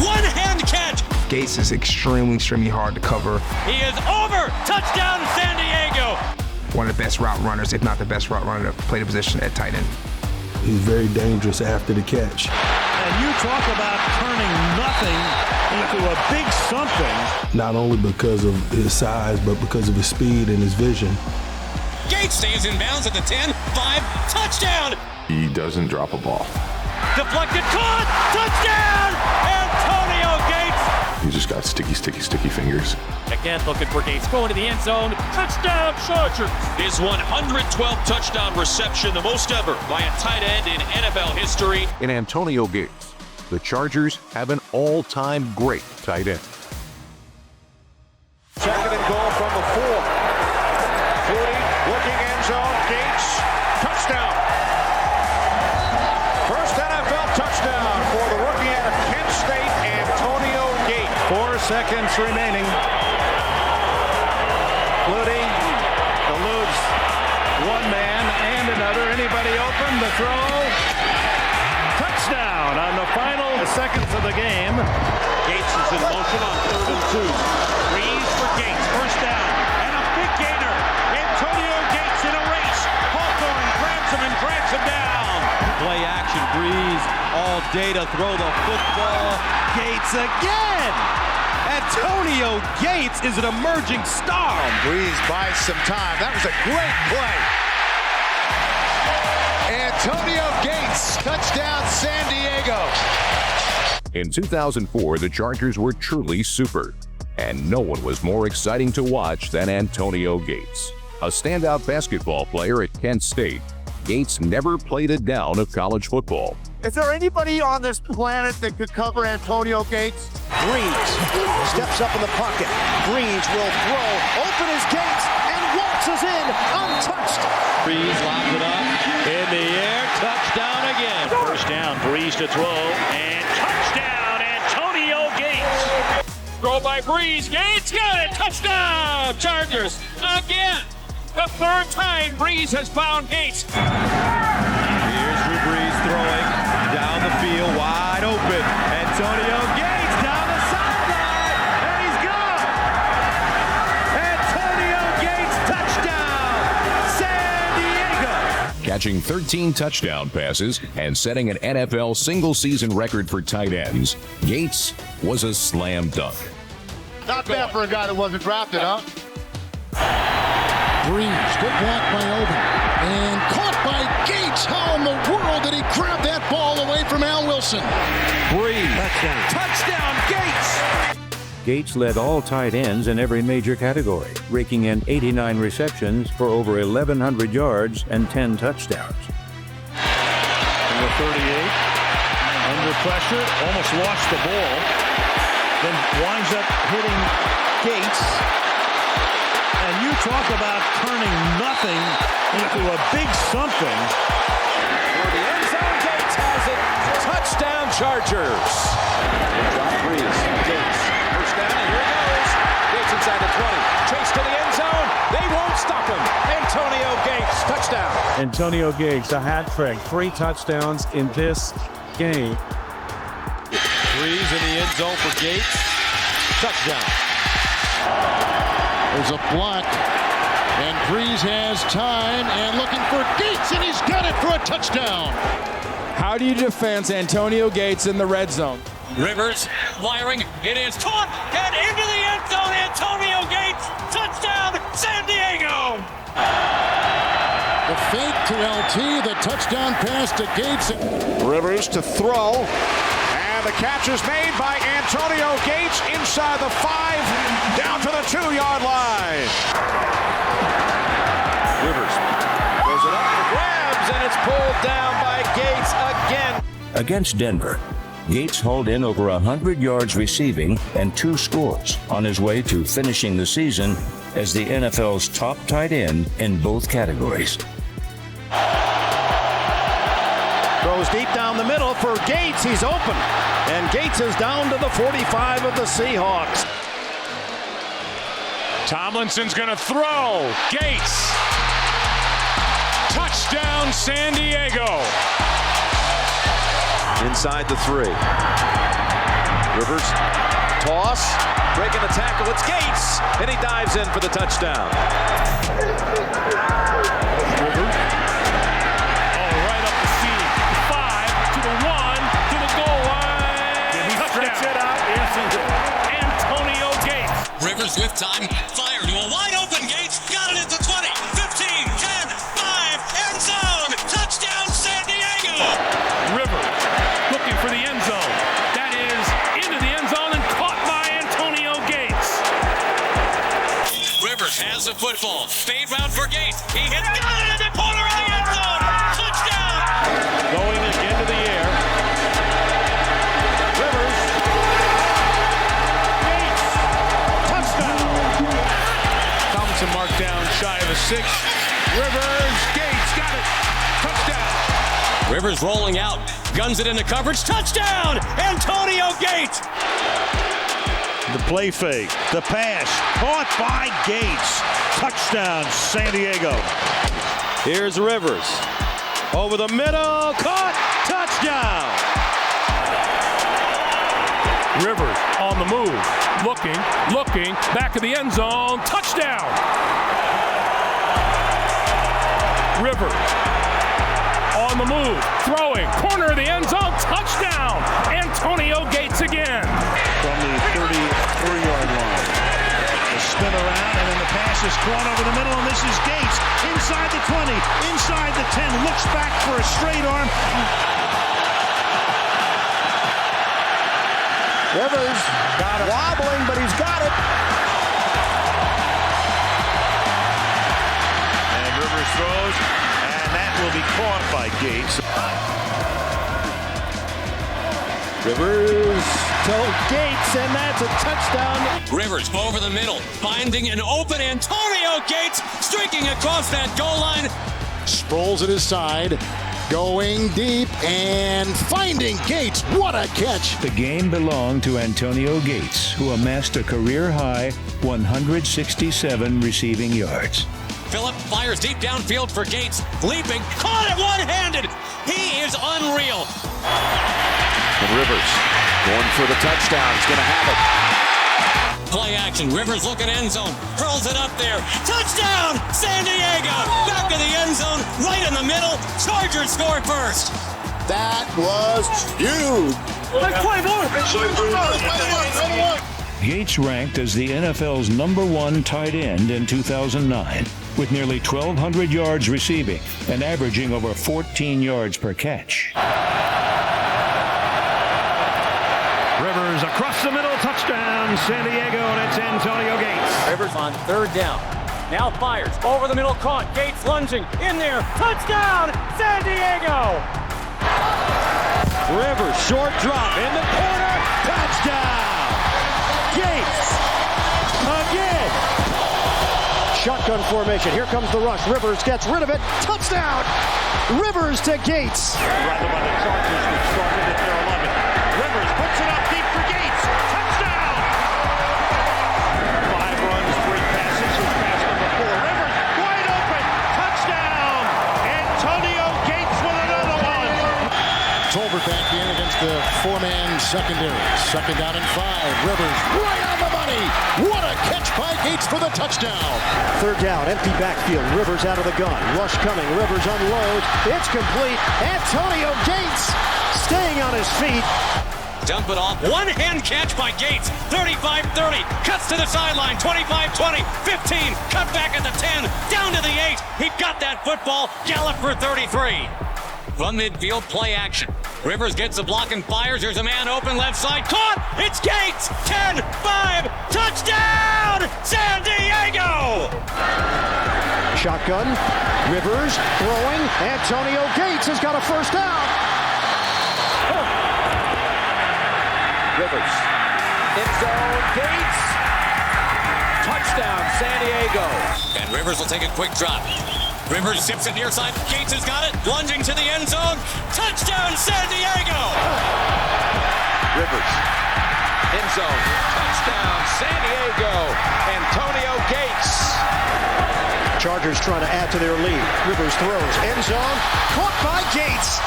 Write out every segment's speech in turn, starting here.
one-hand catch. Gates is extremely hard to cover. He is over. Touchdown, San Diego. One of the best route runners, if not the best route runner to play the position at tight end. He's very dangerous after the catch. And you talk about turning nothing into a big something. Not only because of his size, but because of his speed and his vision. Gates stays in bounds at the 10, 5, touchdown. He doesn't drop a ball. Deflected, caught, touchdown, Antonio Gates. He's just got sticky fingers. Again, looking for Gates, going to the end zone, touchdown, Chargers. His 112th touchdown reception, the most ever by a tight end in NFL history. In Antonio Gates, the Chargers have an all-time great tight end. Second and goal from the 4. Flutie, looking end zone, Gates, touchdown. First NFL touchdown for the rookie out of Kent State, Antonio Gates. 4 seconds remaining. Flutie eludes one man and another. Anybody open? The throw. Touchdown on the final seconds of the game. Gates is in motion on 3rd and 2. Breeze for Gates, first down, and a big gainer. Antonio Gates in a race. Hawthorne grabs him and drags him down. Play action, Breeze all day to throw the football. Gates again. Antonio Gates is an emerging star. Breeze buys some time. That was a great play. Antonio Gates, touchdown San Diego. In 2004, the Chargers were truly super, and no one was more exciting to watch than Antonio Gates. A standout basketball player at Kent State, Gates never played it down of college football. Is there anybody on this planet that could cover Antonio Gates? Breeze steps up in the pocket. Breeze will throw. Open is Gates and waltzes in untouched. Breeze lobs it up in the air. Touchdown again. First down. Breeze to throw and touchdown. Antonio Gates. Throw by Breeze, Gates got it, touchdown, Chargers, again. The 3rd time Breeze has found Gates. Here's Drew Brees throwing down the field, wide open. Antonio Gates down the sideline, and he's gone. Antonio Gates, touchdown, San Diego. Catching 13 touchdown passes and setting an NFL single-season record for tight ends, Gates was a slam dunk. Not bad for a guy that wasn't drafted, huh? Breeze, good block by Oben. And caught by Gates. How in the world did he grab that ball away from Al Wilson? Breeze, touchdown, Gates. Gates led all tight ends in every major category, raking in 89 receptions for over 1,100 yards and 10 touchdowns. Number 38, under pressure, almost lost the ball. Then winds up hitting Gates. And you talk about turning nothing into a big something. For the end zone, Gates has it. Touchdown, Chargers. Drop Breeze. Gates. First down, and here it goes. Gates inside the 20. Chase to the end zone. They won't stop him. Antonio Gates, touchdown. Antonio Gates, a hat trick, 3 touchdowns in this game. Breeze in the end zone for Gates. Touchdown. There's a block, and Breeze has time, and looking for Gates, and he's got it for a touchdown. How do you defend Antonio Gates in the red zone? Rivers firing, it is caught, and into the end zone, Antonio Gates, touchdown, San Diego. The fake to LT, the touchdown pass to Gates. Rivers to throw, and the catch is made by Antonio Gates inside the 5, down to the 2-yard line. Rivers throws it up for grabs, and it's pulled down by Gates again. Against Denver, Gates hauled in over 100 yards receiving and 2 scores on his way to finishing the season as the NFL's top tight end in both categories. Throws deep down the middle for Gates. He's open. And Gates is down to the 45 of the Seahawks. Tomlinson's going to throw. Gates. Touchdown, San Diego. Inside the 3. Rivers, toss, breaking the tackle. It's Gates, and he dives in for the touchdown. Rivers. Oh, right up the seam. 5 to the 1 to the goal line. Did he stretch it out? Yes, he did. Antonio Gates. Rivers with time, fire to a wide open Gates, got it at the 20, 15, 10, 5, end zone, touchdown San Diego! Rivers looking for the end zone. That is into the end zone and caught by Antonio Gates. Rivers has the football, fade route for Gates, he hit, got it in the corner of the end zone, touchdown! Going into the air. Rivers. Gates. Touchdown. Thompson marked down shy of a 6. Rivers. Gates got it. Touchdown. Rivers rolling out, guns it into coverage, touchdown! Antonio Gates! The play fake, the pass, caught by Gates. Touchdown, San Diego. Here's Rivers. Over the middle, caught, touchdown! Rivers on the move, looking, back of the end zone, touchdown! Rivers on the move, throwing, corner of the end zone, touchdown! Antonio Gates again. From the 33-yard line. The spin around, and then the pass is caught over the middle, and this is Gates. Inside the 20, inside the 10, looks back for a straight arm. Rivers got it. Wobbling, but he's got it. And Rivers throws, and that will be caught by Gates. Rivers to Gates, and that's a touchdown. Rivers over the middle, finding an open Antonio Gates, streaking across that goal line. Sproles at his side, going deep and finding Gates. What a catch! The game belonged to Antonio Gates, who amassed a career-high 167 receiving yards. Phillip fires deep downfield for Gates, leaping, caught it one-handed. He is unreal. And Rivers going for the touchdown. He's going to have it. Play action. Rivers looking end zone. Hurls it up there. Touchdown! San Diego! Back of the end zone. Right in the middle. Chargers score first. That was huge. Gates ranked as the NFL's #1 tight end in 2009, with nearly 1,200 yards receiving and averaging over 14 yards per catch. Rivers across the middle, touchdown, San Diego, and it's Antonio Gates. Rivers on third down. Now fires. Over the middle, caught. Gates lunging. In there. Touchdown, San Diego! Rivers, short drop in the corner, touchdown! Gates again! Shotgun formation. Here comes the rush. Rivers gets rid of it. Touchdown! Rivers to Gates. Rather by the Chargers, which started at their 11. Rivers puts it up deep for Gates. Touchdown! 5 runs, 3 passes. He's passed number 4. Rivers wide open. Touchdown! Antonio Gates with another one. Tolbert back in against the 4-man secondary. Second down and 5. Rivers right on the money. What a catch by Gates for the touchdown. Third down, empty backfield. Rivers out of the gun. Rush coming. Rivers unloads. It's complete. Antonio Gates staying on his feet. Dump it off. One-hand catch by Gates. 35-30. Cuts to the sideline. 25-20. 15. Cut back at the 10. Down to the 8. He got that football. Gallop for 33. From midfield, play action. Rivers gets the block and fires. There's a man open left side. Caught! It's Gates! 10-5! Touchdown! San Diego! Shotgun. Rivers throwing. Antonio Gates has got a first down. Rivers. End zone. Gates. Touchdown, San Diego. And Rivers will take a quick drop. Rivers zips it near side. Gates has got it. Lunging to the end zone. Touchdown, San Diego! Rivers. End zone. Touchdown, San Diego. Antonio Gates. Chargers trying to add to their lead. Rivers throws. End zone. Caught by Gates.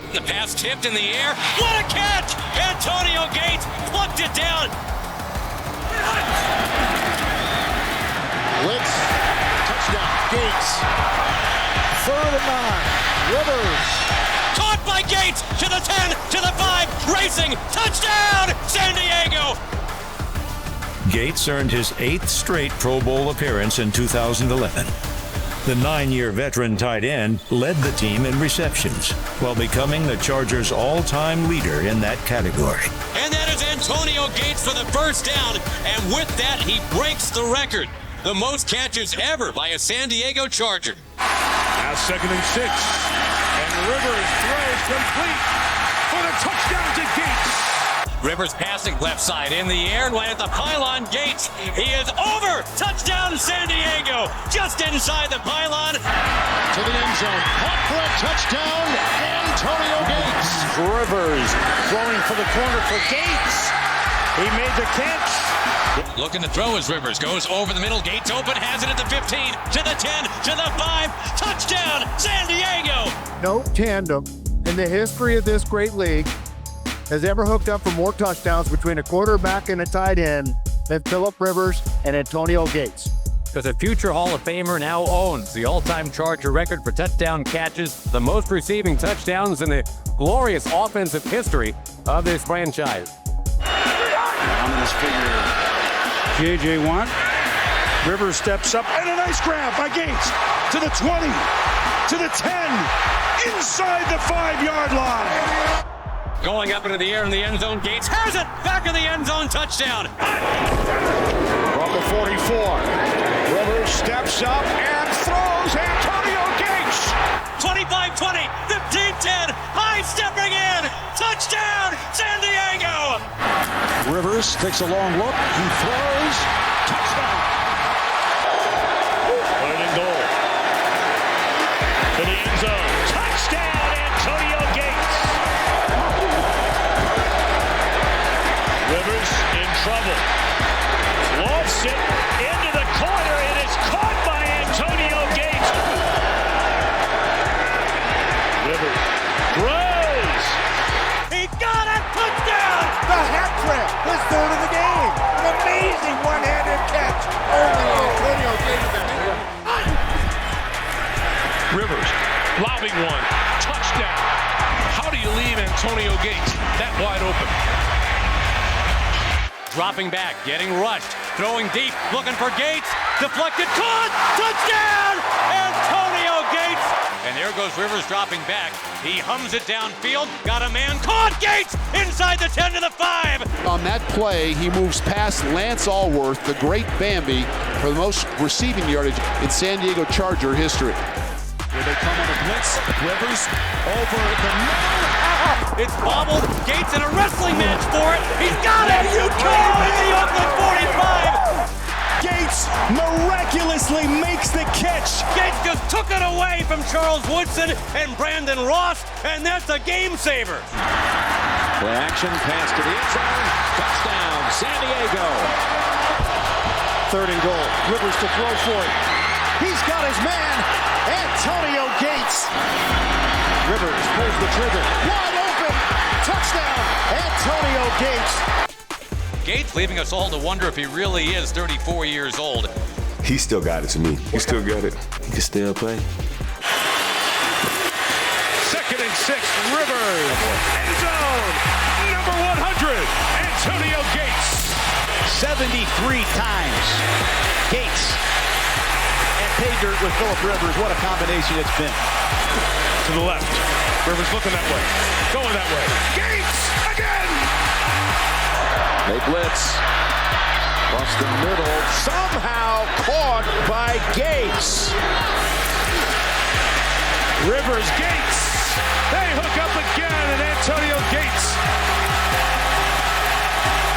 The pass tipped in the air. What a catch! Antonio Gates knocked it down. Blitz. Touchdown. Gates. 3rd and 9. Rivers. Caught by Gates to the 10, to the 5, racing, touchdown, San Diego. Gates earned his 8th straight Pro Bowl appearance in 2011. The 9-year veteran tight end led the team in receptions while becoming the Chargers' all-time leader in that category. And that is Antonio Gates for the first down, and with that, he breaks the record. The most catches ever by a San Diego Charger. Now 2nd and 6. And Rivers throws complete for the touchdown to Gates. Rivers passing left side in the air, right at the pylon. Gates, he is over. Touchdown San Diego, just inside the pylon. To the end zone. Caught for a touchdown. Antonio Gates. Rivers throwing for the corner for Gates. He made the catch. Looking to throw as Rivers goes over the middle. Gates open, has it at the 15, to the 10, to the 5. Touchdown, San Diego. No tandem in the history of this great league has ever hooked up for more touchdowns between a quarterback and a tight end than Phillip Rivers and Antonio Gates. Because a future Hall of Famer now owns the all-time Charger record for touchdown catches, the most receiving touchdowns in the glorious offensive history of this franchise. Ominous figure. J.J. Watt. Rivers steps up, and a nice grab by Gates. To the 20, to the 10, inside the 5-yard line. Going up into the air in the end zone. Gates has it, back of the end zone, touchdown. From the 44, Rivers steps up and throws. Antonio Gates. 25-20, 15-10, high stepping in, touchdown, San Diego. Rivers takes a long look. He throws. Touchdown. Put it in goal. To the end zone. Touchdown, Antonio Gates. Rivers in trouble. Lofts it into the corner. It is caught by Antonio Gates. Rivers throws. He got it, touchdown. The hat trick, his 3rd of the game. An amazing one-handed catch. Only Antonio Gates. Rivers lobbing one. Touchdown. How do you leave Antonio Gates that wide open? Dropping back, getting rushed, throwing deep, looking for Gates, deflected, caught, touchdown, Antonio Gates. And there goes Rivers dropping back. He hums it downfield, got a man, caught, Gates, inside the 10 to the 5. On that play, he moves past Lance Allworth, the great Bambi, for the most receiving yardage in San Diego Charger history. Here they come on a blitz. Rivers over the middle. It's bobbled. Gates in a wrestling match for it. He's got it. You call it the Oakland 45. Gates miraculously makes the catch. Gates just took it away from Charles Woodson and Brandon Ross, and that's a game saver. Play action, pass to the end zone. Touchdown, San Diego. 3rd and goal. Rivers to throw for it. He's got his man, Antonio Gates. Rivers pulls the trigger. Wide open. Touchdown, Antonio Gates. Gates leaving us all to wonder if he really is 34 years old. He still got it to me. He still got it. He can still play. 2nd and 6, Rivers. End zone. Number 100, Antonio Gates. 73 times. Gates. And pay dirt with Phillip Rivers. What a combination it's been. To the left. Rivers looking that way. Going that way. Gates again. They blitz. Across the middle. Somehow caught by Gates. Rivers, Gates. They hook up again, and Antonio Gates.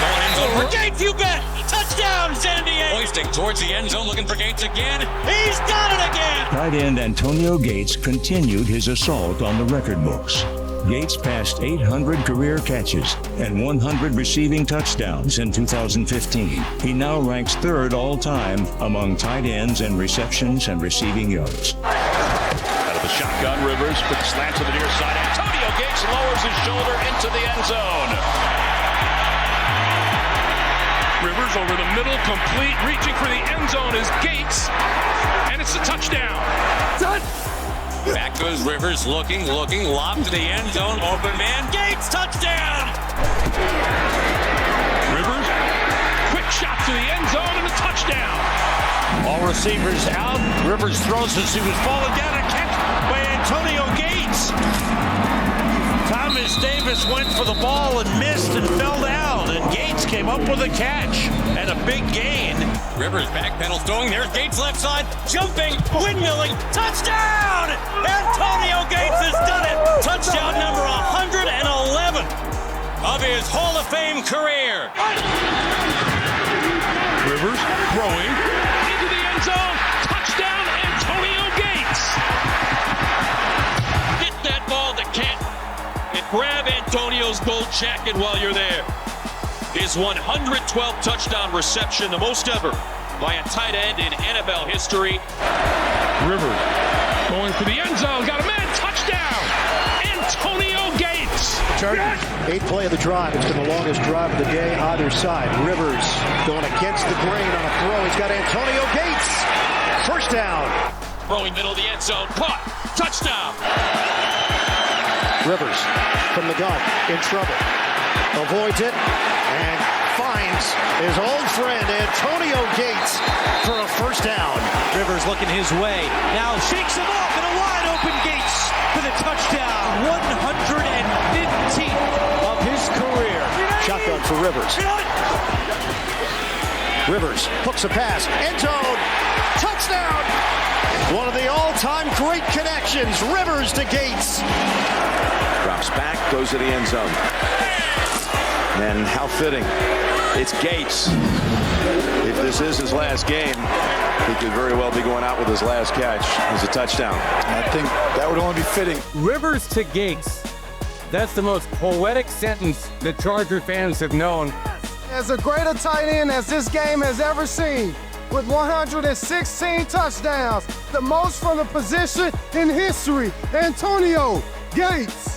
Going in zone for Gates, you bet. Touchdown, San Diego. Hoisting towards the end zone, looking for Gates again. He's got it again. Tight end Antonio Gates continued his assault on the record books. Gates passed 800 career catches and 100 receiving touchdowns in 2015. He now ranks 3rd all-time among tight ends in receptions and receiving yards. Out of the shotgun, Rivers with the slant to the near side. Antonio Gates lowers his shoulder into the end zone. Rivers over the middle, complete, reaching for the end zone is Gates, and it's a touchdown. Back goes Rivers, looking, lob to the end zone, open man, Gates, touchdown! Rivers, quick shot to the end zone and a touchdown. All receivers out. Rivers throws as he was falling down, a catch by Antonio Gates. Thomas Davis went for the ball and missed and fell down, and Gates came up with a catch and a big gain. Rivers backpedals throwing, there's Gates left side, jumping, windmilling, touchdown! Antonio Gates has done it! Touchdown number 111 of his Hall of Fame career. Rivers throwing into the end zone, touchdown Antonio Gates. Get that ball to Kent and grab Antonio's gold jacket while you're there. His 112th touchdown reception, the most ever by a tight end in NFL history. Rivers going for the end zone, got a man, touchdown! Antonio Gates! Chargers, 8th play of the drive. It's been the longest drive of the day, either side. Rivers going against the grain on a throw. He's got Antonio Gates. First down. Throwing middle of the end zone, caught, touchdown! Rivers from the gun, in trouble. Avoids it and finds his old friend Antonio Gates for a first down. Rivers looking his way. Now shakes him off and a wide open Gates for the touchdown. 115 of his career. Shotgun for Rivers. Rivers hooks a pass. End zone. Touchdown. One of the all-time great connections. Rivers to Gates. Drops back, goes to the end zone. And how fitting. It's Gates. If this is his last game, he could very well be going out with his last catch as a touchdown. I think that would only be fitting. Rivers to Gates. That's the most poetic sentence the Charger fans have known. As a greater tight end as this game has ever seen, with 116 touchdowns, the most from the position in history, Antonio Gates.